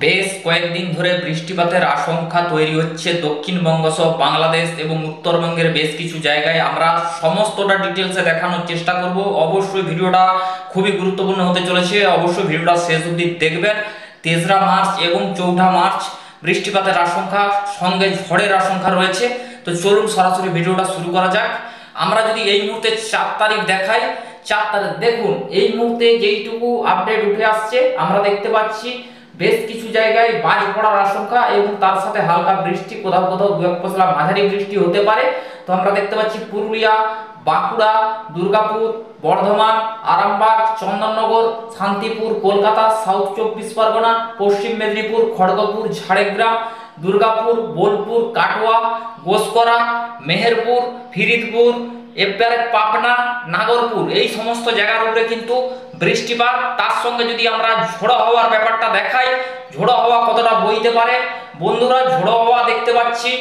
বেশ কয়েকদিন ধরে বৃষ্টিপাতের আশঙ্কা তৈরি হচ্ছে দক্ষিণবঙ্গ সহ বাংলাদেশ এবং উত্তরবঙ্গের বেশ কিছু জায়গায়। আমরা সমস্তটা ডিটেলসে দেখানোর চেষ্টা করব। অবশ্যই ভিডিওটা খুবই গুরুত্বপূর্ণ হতে চলেছে, অবশ্যই ভিডিওটা শেষ অবধি দেখবেন। 3রা মার্চ এবং 4ঠা মার্চ বৃষ্টিপাতের আশঙ্কা, সঙ্গে ঝড়ের আশঙ্কা রয়েছে। তো চলুন সরাসরি ভিডিওটা শুরু করা যাক। আমরা যদি এই মুহূর্তে 4 তারিখ দেখাই, 4 তারিখ দেখুন এই মুহূর্তে যেইটুকু আপডেট উঠে আসছে আমরা দেখতে পাচ্ছি বেশ কিছু জায়গায় বাজ পড়ার আশঙ্কা এবং তার সাথে হালকা বৃষ্টি, কোথাও কোথাও দু এক পশলা মাঝারি বৃষ্টি হতে পারে। তো আমরা দেখতে পাচ্ছি পুরুলিয়া, বাঁকুড়া, দুর্গাপুর, বর্ধমান, আরামবাগ, চন্দননগর, শান্তিপুর, কলকাতা, সাউথ 24 পরগনা, পশ্চিম মেদিনীপুর, খড়গপুর, ঝাড়গ্রাম, দুর্গাপুর, বোলপুর, কাটোয়া, গোসকরা, মেহেরপুর, ফরিদপুর, এবারে পাবনা, নাগরপুর, এই সমস্ত জায়গার উপরে কিন্তু বৃষ্টিপাত। তার সঙ্গে যদি আমরা ঝোড়ো হাওয়ার ব্যাপারটা দেখাই, ঝোড়ো হাওয়া কতটা বইতে পারে বন্ধুরা, ঝোড়ো হাওয়া দেখতে পাচ্ছি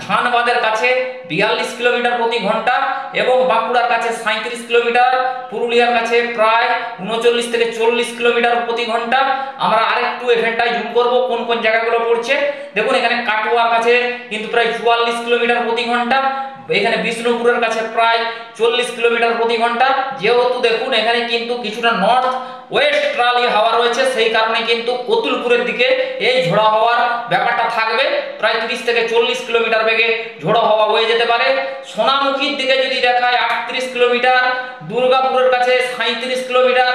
ধানবাদের কাছে 42 কিলোমিটার প্রতি ঘন্টা এবং বাঁকুড়ার কাছে 37 কিলোমিটার, পুরুলিয়ার কাছে প্রায় 39 থেকে 40 কিলোমিটার প্রতি ঘন্টা। আমরা আরেকটু এখানটায় জুম করব কোন কোন জায়গাগুলো পড়ছে। দেখুন এখানে কাটোয়ার কাছে কিন্তু প্রায় 44 কিলোমিটার প্রতি ঘন্টা, এখানে বিষ্ণুপুরের কাছে প্রায় 40 কিলোমিটার প্রতি ঘন্টা। যেহেতু দেখুন এখানে কিন্তু কিছুটা নর্থ ওয়েস্টার্লি হাওয়া রয়েছে, সেই কারণে কিন্তু কতুলপুরের দিকে এই ঝোড়ো হাওয়ার ব্যাপারটা থাকবে। প্রায় 30 থেকে 40 কিলোমিটার বেগে ঝোড়ো হাওয়া বয়ে যেতে পারে। সোনামুখীর দিকে যদি দেখায় 38 কিলোমিটার, দুর্গাপুরের কাছে 37 কিলোমিটার,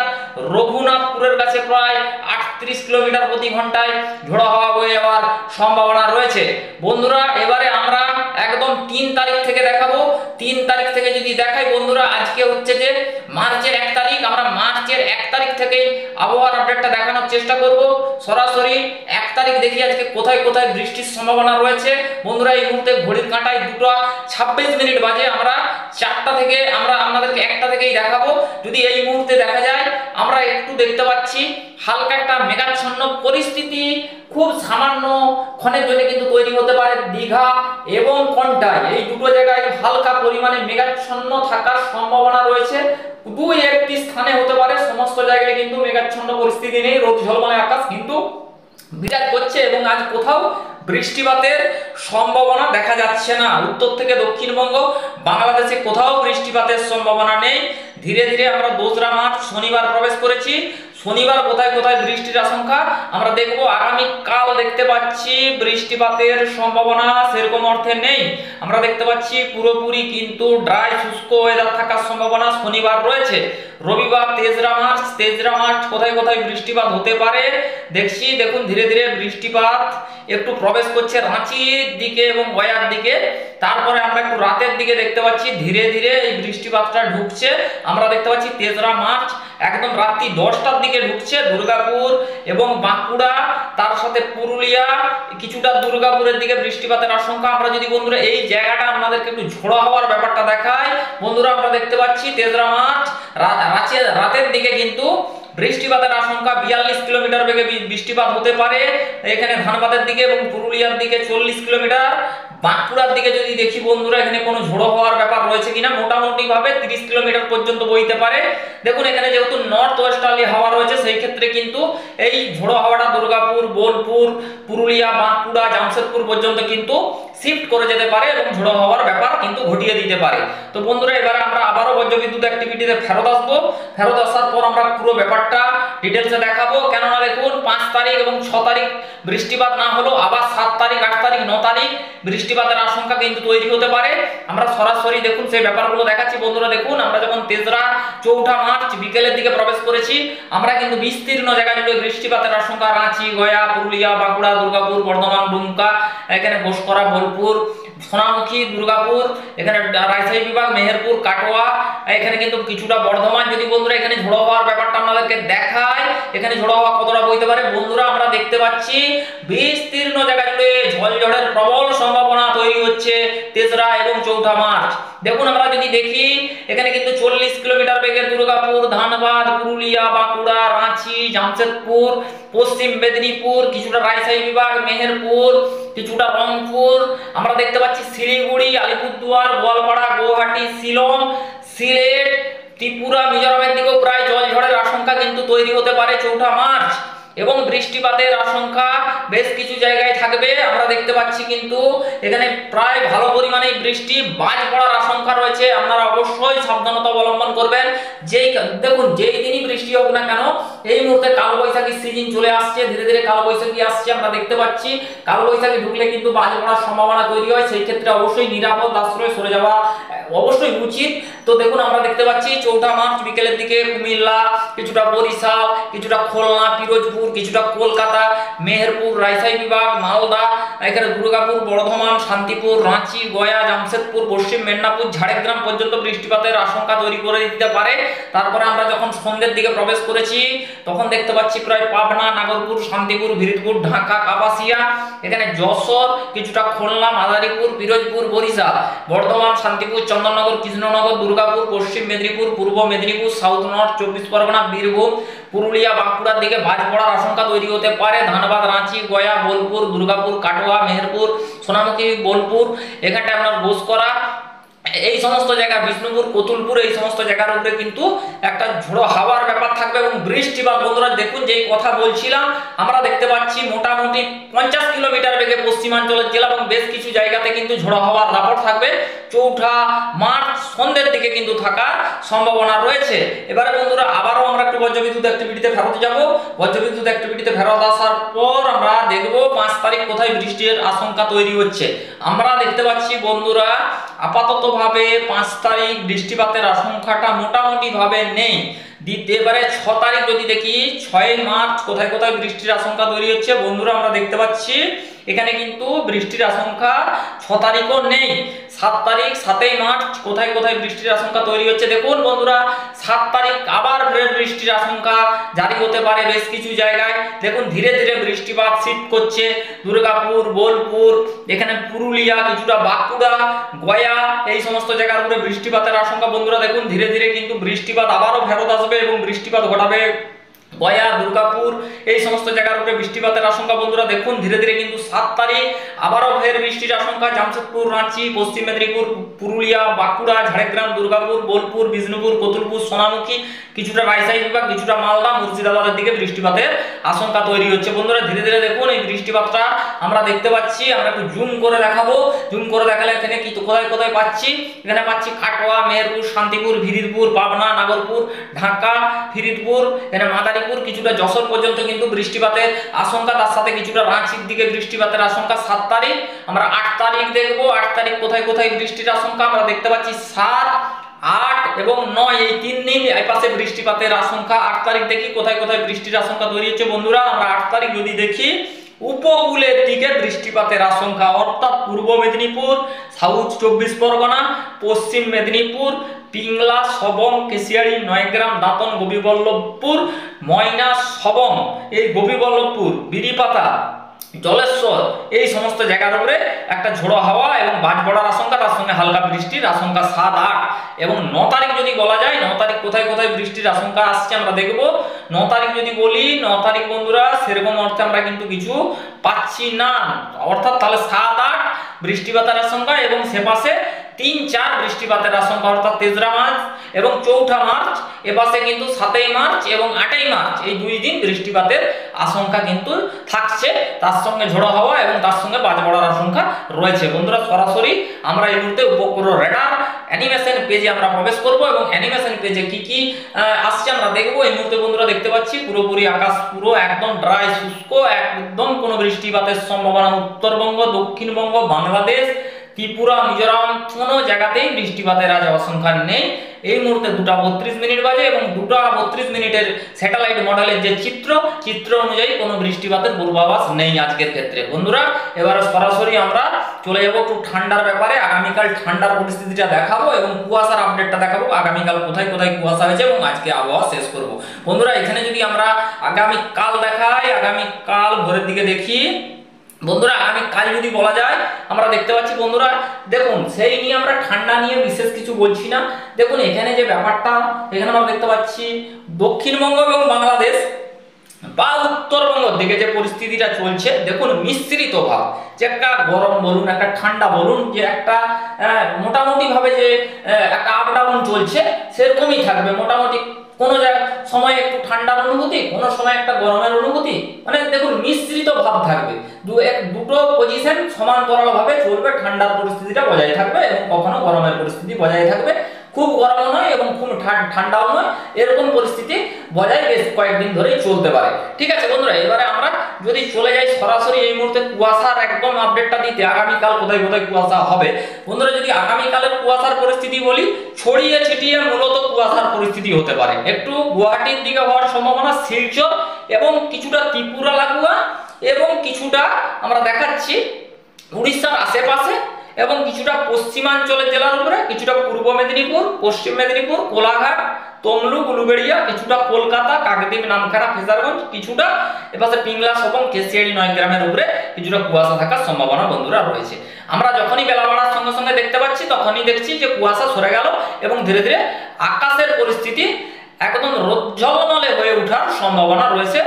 রঘুনাথপুরের কাছে প্রায় 38 কিলোমিটার প্রতি ঘন্টায় ঝোড়ো হাওয়া বয়ে যাওয়ার সম্ভাবনা রয়েছে। বন্ধুরা এবারে আমরা একদম 3 তারিখ থেকে দেখাবো। 3 তারিখ থেকে যদি দেখাই বন্ধুরা, আজকে হচ্ছে যে মার্চের 1 তারিখ, আমরা মার্চের 1 তারিখ থেকে আবহাওয়ার আপডেটটা দেখানোর চেষ্টা করব। সরাসরি 1 তারিখ দেখি আজকে কোথায় কোথায় বৃষ্টির সম্ভাবনা রয়েছে। বন্ধুরা এই মুহূর্তে ঘড়ির কাঁটায় 2:26 বাজে। আমরা 4টা থেকে আমরা আপনাদেরকে 1টা থেকেই দেখাবো। যদি এই মুহূর্তে দেখা যায় আমরা একটু দেখতে পাচ্ছি হালকা একটা মেঘাচ্ছন্ন পরিস্থিতি খুব সামান্য ক্ষণের জন্য কিন্তু তৈরি হতে পারে দীঘা এবং কন্টাই, এই দুটো জায়গায় হালকা পরিমাণে মেঘাচ্ছন্ন থাকার সম্ভাবনা রয়েছে। 2-1টি স্থানে হতে পারে, সমস্ত জায়গায় কিন্তু মেঘাচ্ছন্ন পরিস্থিতি নেই, রোদ ঝলমলে আকাশ কিন্তু বিরাজ করছে এবং আজ কোথাও বৃষ্টিপাতের সম্ভাবনা দেখা যাচ্ছে না। উত্তর থেকে দক্ষিণবঙ্গ, বাংলাদেশে কোথাও বৃষ্টিপাতের সম্ভাবনা নেই। ধীরে ধীরে আমরা 2রা মার্চ শনিবার প্রবেশ করেছি। শনিবার কোথায় কোথায় বৃষ্টির আশঙ্কা আমরা দেখব। আগামী কাল দেখতে পাচ্ছি বৃষ্টিপাতের সম্ভাবনা সেরকম অর্থে নেই। আমরা দেখতে পাচ্ছি পুরোপুরি কিন্তু ড্রাই শুষ্ক ওয়েদার থাকার সম্ভাবনা শনিবার রয়েছে। রবিবার 3রা মার্চ কোথায় কোথায় বৃষ্টিপাত হতে পারে দেখছি। দেখুন ধীরে ধীরে বৃষ্টিপাত একটু প্রবেশ করছে রাঁচির দিকে এবং গয়ার দিকে। তারপরে আমরা একটু রাতের দিকে দেখতে পাচ্ছি ধীরে ধীরে এই বৃষ্টিপাতটা ঢুকছে। আমরা দেখতে পাচ্ছি 3রা মার্চ একদম রাত্রি 10টার দিকে ঢুকছে দুর্গাপুর এবং বাঁকুড়া, তার সাথে পুরুলিয়া, কিছুটা দুর্গাপুরের দিকে বৃষ্টিপাতের আশঙ্কা। আমরা যদি বন্ধুরা এই জায়গাটা আপনাদেরকে একটু ঝোড়ো হওয়ার ব্যাপারটা দেখাই, বন্ধুরা আমরা দেখতে পাচ্ছি 3রা মার্চ রাতের দিকে কিন্তু বৃষ্টিপাতের আশঙ্কা 42 কিলোমিটার বেগে বৃষ্টিপাত হতে পারে। এখানে ধানবাদের দিকে এবং পুরুলিয়ার দিকে 40 কিলোমিটার। বাঁকুড়ার দিকে যদি দেখি বন্ধুরা এখানে কোনো ঝোড়ো হওয়ার ব্যাপার রয়েছে কিনা, মোটামুটি ভাবে 30 কিলোমিটার পর্যন্ত বইতে পারে। দেখুন এখানে যেহেতু নর্থ ওয়েস্টার্লি হাওয়া রয়েছে, সেই ক্ষেত্রে কিন্তু এই ঝোড়ো হাওয়াটা দুর্গাপুর, বোলপুর, পুরুলিয়া, বাঁকুড়া, জামশেদপুর পর্যন্ত কিন্তু শিফট করে যেতে পারে এবং ঝোড়ো হওয়ার ব্যাপার কিন্তু ঘটিয়ে দিতে পারে। তো বন্ধুরা এবারে আমরা আবারও বজ্রবিদ্যুৎ অ্যাক্টিভিটিতে ফেরত আসবো। ফেরত আসার পর আমরা পুরো ব্যাপারটা ডিটেলসে দেখাবো। কেননা দেখুন 5 তারিখ এবং 6 তারিখ বৃষ্টিপাত না হলেও আবার 7 তারিখ, 8 তারিখ, 9 তারিখ বৃষ্টিপাতের আশঙ্কা কিন্তু তৈরি হতে পারে। আমরা সরাসরি দেখুন সেই ব্যাপারগুলো দেখাচ্ছি। বন্ধুরা দেখুন আমরা যখন 4ঠা মার্চ বিকেলের দিকে প্রবেশ করেছি, আমরা কিন্তু বিস্তীর্ণ জায়গা জুড়ে বৃষ্টিপাতের আশঙ্কা রাঁচি, গয়া, পুরুলিয়া, বাঁকুড়া, দুর্গাপুর, বর্ধমান, ডুমকা, এখানে গোসকরা, বোলপুর, সোনামুখী, দুর্গাপুর, এখানে রাজশাহী বিভাগ, মেহেরপুর, কাটোয়া, এখানে কিন্তু কিছুটা বর্ধমান। যদি বন্ধুরা এখানে ঝোড়ো হওয়ার ব্যাপারটা আপনাদেরকে দেখায়, এখানে ঝোড়ো হওয়া কতটা বইতে পারে বন্ধুরা আমরা দেখতে পাচ্ছি বিস্তীর্ণ জায়গা জুড়ে ঝড়ের প্রবল সম্ভাবনা তৈরি হচ্ছে 3রা এবং 4ঠা মার্চ। দেখুন আমরা যদি দেখি এখানে কিন্তু 40 কিলোমিটার বেগে দুর্গাপুর, ধানবাদ, পুরুলিয়া, বাঁকুড়া, রাঁচি, জামশেদপুর, পশ্চিম মেদিনীপুর, কিছুটা রাজশাহী বিভাগ, মেহেরপুর, কিছুটা রংপুর, আমরা দেখতে পাচ্ছি শিলিগুড়ি, আলিপুরদুয়ার, গোয়ালপাড়া, গুয়াহাটি, শিলং, সিলেট, ত্রিপুরা, মিজোরামের দিকেও প্রায় জল ঝড়ের আশঙ্কা কিন্তু তৈরি হতে পারে 4ঠা মার্চ। এবং বৃষ্টিপাতের আশঙ্কা বেশ কিছু জায়গায় থাকবে। আমরা দেখতে পাচ্ছি কিন্তু এখানে প্রায় ভালো পরিমাণে বৃষ্টি, বাজ পড়ার আশঙ্কা রয়েছে। আপনারা অবশ্যই সাবধানতা অবলম্বন করবেন। দেখুন যেই দিনই বৃষ্টি হোক না কেন, এই মুহূর্তে কালবৈশাখী সিজন চলে আসছে, ধীরে ধীরে কালবৈশাখী আসছে। আমরা দেখতে পাচ্ছি কালবৈশাখী ঢুকলে কিন্তু বাজ পড়ার সম্ভাবনা তৈরি হয়। সেই ক্ষেত্রে অবশ্যই নিরাপদ আশ্রয়ে সরে যাওয়া অবশ্যই উচিত। তো দেখুন আমরা দেখতে পাচ্ছি 4 মার্চ বিকেলের দিকে কুমিল্লা, কিছুটা বরিশাল, কিছুটা খুলনা, পিরোজপুর, কিছুটা কলকাতা, মেহেরপুর, রাজশাহী বিভাগ, মালদা, এখানে দুর্গাপুর, বর্ধমান, শান্তিপুর, রাঁচি, গয়া, জামশেদপুর, পশ্চিম মেদিনীপুর, ঝাড়গ্রাম পর্যন্ত বৃষ্টিপাতের আশঙ্কা তৈরি করে দিতে পারে। তারপরে আমরা যখন সন্ধ্যের দিকে প্রবেশ করেছি তখন দেখতে পাচ্ছি প্রায় পাবনা, নাগরপুর, শান্তিপুর, ভিরিতপুর, ঢাকা, কাপাসিয়া, এখানে যশোর, কিছুটা খুলনা, মাদারীপুর, পিরোজপুর, বরিশাল, বর্ধমান, শান্তিপুর, চন্দননগর, কৃষ্ণনগর, দুর্গাপুর, পশ্চিম মেদিনীপুর, পূর্ব মেদিনীপুর, সাউথ নর্থ 24 পরগনা, বীরভূম, পুরুলিয়া, বাঁকুড়ার দিকে বাজ পড়ার আশঙ্কা তৈরি হতে পারে। ধানবাদ, রাঁচি, গয়া, বোলপুর, দুর্গাপুর, কাটোয়া, মেহেরপুর, সোনামুখী, বোলপুর, এখানটা আপনার ঘোষকরা, এই সমস্ত জায়গা, বিষ্ণুপুর, কতুলপুর, এই সমস্ত জায়গার উপরে কিন্তু একটা ঝোড়ো হাওয়ার ব্যাপার থাকবে এবং বৃষ্টিপাত। বন্ধুরা দেখুন যেই কথা বলছিলাম, আমরা দেখতে পাচ্ছি মোটামুটি 50 কিলোমিটার বেগে পশ্চিমাঞ্চলের জেলা এবং বেশ কিছু জায়গাতে কিন্তু ঝোড়ো হাওয়ার দাপট থাকবে। 4 মার্চ সন্ধ্যের দিকে কিন্তু থাকার সম্ভাবনা রয়েছে। এবারে বন্ধুরা আবারও আমরা একটু বজ্রবিদ্যুৎ অ্যাক্টিভিটিতে ফেরত যাব। বজ্রবিদ্যুৎ অ্যাক্টিভিটিতে ফেরত আসার পর আমরা দেখব 5 তারিখ কোথায় বৃষ্টির আশঙ্কা তৈরি হচ্ছে। আমরা দেখতে পাচ্ছি বন্ধুরা আপাতত ভাবে 5 তারিখ বৃষ্টিপাতের আশঙ্কাটা মোটামুটি ভাবে নেই। এবারে 6 তারিখ যদি দেখি, 6 মার্চ কোথায় কোথায় বৃষ্টির আশঙ্কা তৈরি হচ্ছে বন্ধুরা আমরা দেখতে পাচ্ছি এখানে কিন্তু বৃষ্টির আশঙ্কা 6 তারিখও নেই। 7 তারিখ, 7ই মার্চ কোথায় কোথায় বৃষ্টির আশঙ্কা তৈরি হচ্ছে দেখুন বন্ধুরা। 7 তারিখ আবার ফের বৃষ্টির আশঙ্কা জারি হতে পারে বেশ কিছু জায়গায়। দেখুন ধীরে ধীরে বৃষ্টিপাত শিফট করছে দুর্গাপুর, বোলপুর, এখানে পুরুলিয়া, কিছুটা বাঁকুড়া, গয়া, এই সমস্ত জায়গার উপরে বৃষ্টিপাতের আশঙ্কা। বন্ধুরা দেখুন ধীরে ধীরে কিন্তু বৃষ্টিপাত আবারও ফেরত আসবে এবং বৃষ্টিপাত ঘটাবে গয়া, দুর্গাপুর, এই সমস্ত জায়গার উপরে বৃষ্টিপাতের আশঙ্কা। বন্ধুরা দেখুন ধীরে ধীরে কিন্তু 7 তারিখ আবারও ফের বৃষ্টির আশঙ্কা। জামশেদপুর, রাঁচি, পশ্চিম মেদিনীপুর, পুরুলিয়া, বাঁকুড়া, ঝাড়গ্রাম, দুর্গাপুর, বোলপুর, বিষ্ণুপুর, কতুলপুর, সোনামুখী, কিছুটা রাজশাহী বিভাগ, কিছুটা মালদা, মুর্শিদাবাদের দিকে বৃষ্টিপাতের আশঙ্কা তৈরি হচ্ছে। বন্ধুরা ধীরে ধীরে দেখুন এই বৃষ্টিপাতটা আমরা দেখতে পাচ্ছি। আমরা একটু জুম করে দেখাবো। জুম করে দেখালে এখানে কি কোথায় কোথায় পাচ্ছি, এখানে পাচ্ছি কাটোয়া, মেহেরপুর, শান্তিপুর, ভিরিতপুর, পাবনা, নাগরপুর, ঢাকা, ফিরিদপুর, এখানে মাদারীপুর, কিছুটা যশোর পর্যন্ত কিন্তু বৃষ্টিপাতের আশঙ্কা। তার সাথে কিছুটা রাঁচির দিকে বৃষ্টিপাতের আশঙ্কা 7 তারিখ। আমরা 8 তারিখ দেখবো। 8 তারিখ কোথায় কোথায় বৃষ্টির আশঙ্কা আমরা দেখতে পাচ্ছি 7, 8 এবং 9, এই 3 দিন এই পাশে বৃষ্টিপাতের আশঙ্কা। 8 তারিখ দেখি কোথায় কোথায় বৃষ্টির আশঙ্কা তৈরি হচ্ছে বন্ধুরা। আমরা 8 তারিখ যদি দেখি উপকূলের দিকে বৃষ্টিপাতের আশঙ্কা, অর্থাৎ পূর্ব মেদিনীপুর, সাউথ 24 পরগনা, পশ্চিম মেদিনীপুর, পিংলা, সবং, কেশিয়াড়ি, নয়গ্রাম, দাঁতন, গোপীবল্লভপুর, ময়না, সবং, এই গোপীবল্লভপুর, বিরিপাতা, জলেশ্বর, এই সমস্ত জায়গার উপরে একটা ঝোড়ো হাওয়া এবং বাজ পড়ার আশঙ্কা, তার সঙ্গে হালকা বৃষ্টির আশঙ্কা 7, 8 এবং 9 তারিখ যদি বলা যায় 9 তারিখ কোথায় কোথায় বৃষ্টির আশঙ্কা আসছে আমরা দেখব। 9 তারিখ যদি বলি, 9 তারিখ বন্ধুরা সেরকম অর্থে আমরা কিন্তু কিছু পাচ্ছি না, অর্থাৎ তাহলে 7, 8 বৃষ্টিপাতের আশঙ্কা এবং সে পাশে 3, 4 বৃষ্টিপাতের আশঙ্কা, অর্থাৎ 3রা মার্চ এবং 4ঠা মার্চ। এপাশে কিন্তু 7ই মার্চ এবং 8ই মার্চ, এই 2 দিন বৃষ্টিপাতের আশঙ্কা কিন্তু থাকছে, তার সঙ্গে ঝোড়ো হাওয়া এবং তার সঙ্গে বাজ পড়ার আশঙ্কা রয়েছে। বন্ধুরা সরাসরি আমরা এই মুহূর্তে উপগ্রহ রেডার অ্যানিমেশন পেজে আমরা প্রবেশ করব এবং অ্যানিমেশন পেজে কি কি আসছে আমরা দেখব। এই মুহূর্তে বন্ধুরা দেখতে পাচ্ছি পুরোপুরি আকাশ পুরো একদম ড্রাই, শুষ্ক, একদম কোনো বৃষ্টিপাতের সম্ভাবনা উত্তরবঙ্গ, দক্ষিণবঙ্গ, বাংলাদেশ, ত্রিপুরা, মিজোরাম কোনো জায়গাতেই বৃষ্টিপাতের আজ আশঙ্কা নেই। এই মুহূর্তে 2:32 বাজে এবং 2:32 স্যাটেলাইট মডেলের যে চিত্র অনুযায়ী কোনো বৃষ্টিপাতের পূর্বাভাস নেই আজকের ক্ষেত্রে। বন্ধুরা এবারে সরাসরি আমরা চলে যাব একটু ঠান্ডার ব্যাপারে। আগামীকাল ঠান্ডার পরিস্থিতিটা দেখাবো এবং কুয়াশার আপডেটটা দেখাবো, আগামীকাল কোথায় কোথায় কুয়াশা হয়েছে এবং আজকে আবহাওয়া শেষ করব। বন্ধুরা এখানে যদি আমরা আগামীকাল দেখাই, আগামীকাল ভোরের দিকে দেখি বন্ধুরা, আগামীকাল যদি বলা যায় আমরা দেখতে পাচ্ছি বন্ধুরা দেখুন সেই নিয়ে আমরা ঠান্ডা নিয়ে বিশেষ কিছু বলছি না। দেখুন এখানে যে ব্যাপারটা, এখানে আমরা দেখতে পাচ্ছি দক্ষিণবঙ্গ এবং বাংলাদেশ বা উত্তরবঙ্গের দিকে যে পরিস্থিতিটা চলছে, দেখুন মিশ্রিত ভাব, যে একটা গরম বলুন, একটা ঠান্ডা বলুন, যে একটা মোটামুটি ভাবে যে একটা আপ ডাউন চলছে সেরকমই থাকবে। মোটামুটি কোনো সময় একটু ঠান্ডার অনুভূতি, কোনো সময় একটা গরমের অনুভূতি, মানে দেখুন মিশ্রিত ভাব থাকবে। দুটো পজিশন সমান্তরাল ভাবে চলবে, ঠান্ডার পরিস্থিতিটা বজায় থাকবে এবং কখনো গরমের পরিস্থিতি বজায় থাকবে। খুব গরম নয় এবং খুব ঠান্ডাও নয়, এরকম পরিস্থিতি বজায় বেশ কয়েকদিন ধরেই চলতে পারে। ঠিক আছে বন্ধুরা, এবারে আমরা যদি চলে যাই সরাসরি এই মুহূর্তে কুয়াশার একদম আপডেটটা দিতে, আগামীকাল কোথায় কোথায় কুয়াশা হবে। বন্ধুরা যদি আগামীকালের কুয়াশার পরিস্থিতি বলি, ছড়িয়ে ছিটিয়ে মূলত কুয়াশার পরিস্থিতি হতে পারে। একটু গুয়াহাটির দিকে হওয়ার সম্ভাবনা, শিলচর এবং কিছুটা ত্রিপুরা লাগোয়া এবং কিছুটা আমরা দেখাচ্ছি উড়িষ্যার আশেপাশে এবং কিছুটা পশ্চিমাঞ্চলের জেলার উপরে, কিছুটা পূর্ব মেদিনীপুর, পশ্চিম মেদিনীপুর, কোলাঘাট, তমলুক, উলুবেড়িয়া, কিছুটা কলকাতা, কাকদ্বীপ, নামখানা, ফেজারগঞ্জ, কিছুটা এপাশে পিংলা এবং কেশিয়াড়ি 9 গ্রামের উপরে কিছুটা কুয়াশা থাকার সম্ভাবনা বন্ধুরা রয়েছে। আমরা যখনই বেলা বাড়ার সঙ্গে সঙ্গে দেখতে পাচ্ছি, তখনই দেখছি যে কুয়াশা সরে গেল এবং ধীরে ধীরে আকাশের পরিস্থিতি একদম রোজ্জ্বলময় হয়ে ওঠার সম্ভাবনা রয়েছে।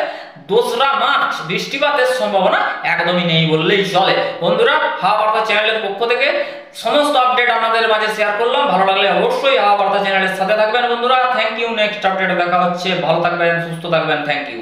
2রা মার্চ বৃষ্টিপাতের সম্ভাবনা একদমই নেই বললেই চলে। বন্ধুরা, হাওয়া বার্তা চ্যানেলের পক্ষ থেকে সমস্ত আপডেট আপনাদের মাঝে শেয়ার করলাম। ভালো লাগলে অবশ্যই হাওয়া বার্তা চ্যানেলের সাথে থাকবেন বন্ধুরা। Thank you. নেক্সট আপডেটে দেখা হচ্ছে। ভালো থাকবেন, সুস্থ থাকবেন। Thank you.